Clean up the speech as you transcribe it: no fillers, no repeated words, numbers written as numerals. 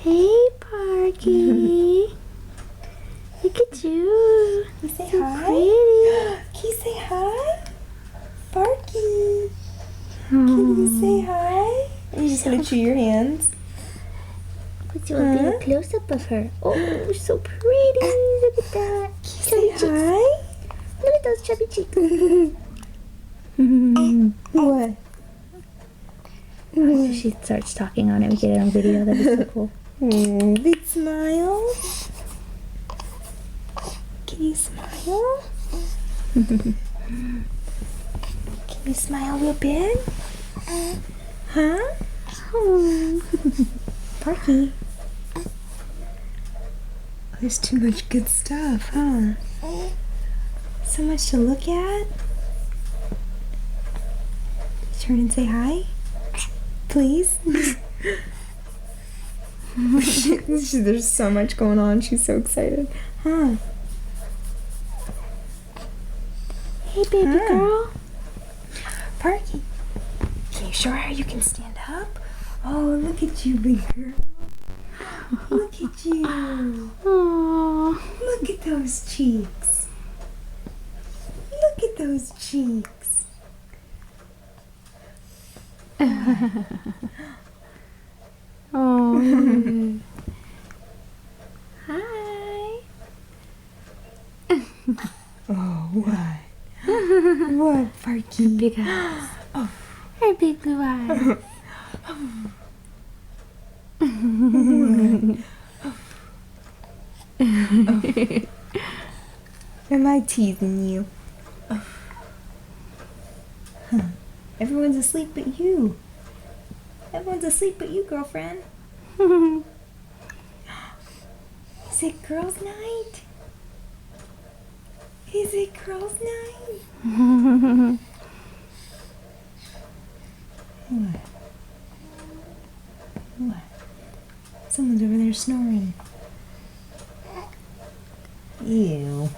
Hey, Parky. Look at you. Can you say So hi? pretty. Can you say hi? Barky. Can you say hi? You're just gonna chew your hands. Let's do a big close-up of her. Oh, so pretty. Look at that. Say Chubby cheeks. hi. Look at those chubby cheeks. What? She starts talking on it. We get it on video. That was so cool. Big smile. Can you smile? Can you smile real big? Huh? Parky. There's too much good stuff, huh? So much to look at. Turn and say hi, please. There's so much going on. She's so excited. Huh? Hey, baby girl. Parky, can you show her how you can stand up? Oh, look at you, big girl. Look at you. Aww. Look at those cheeks. Look at those cheeks. Oh. Hi. Oh, what? What, Parky? Big eyes. Oh. Her big blue eyes. Am I teasing you? Everyone's asleep but you. Everyone's asleep but you, girlfriend. Is it girls' night? Is it girls' night? What? What? Someone's over there snoring. Ew.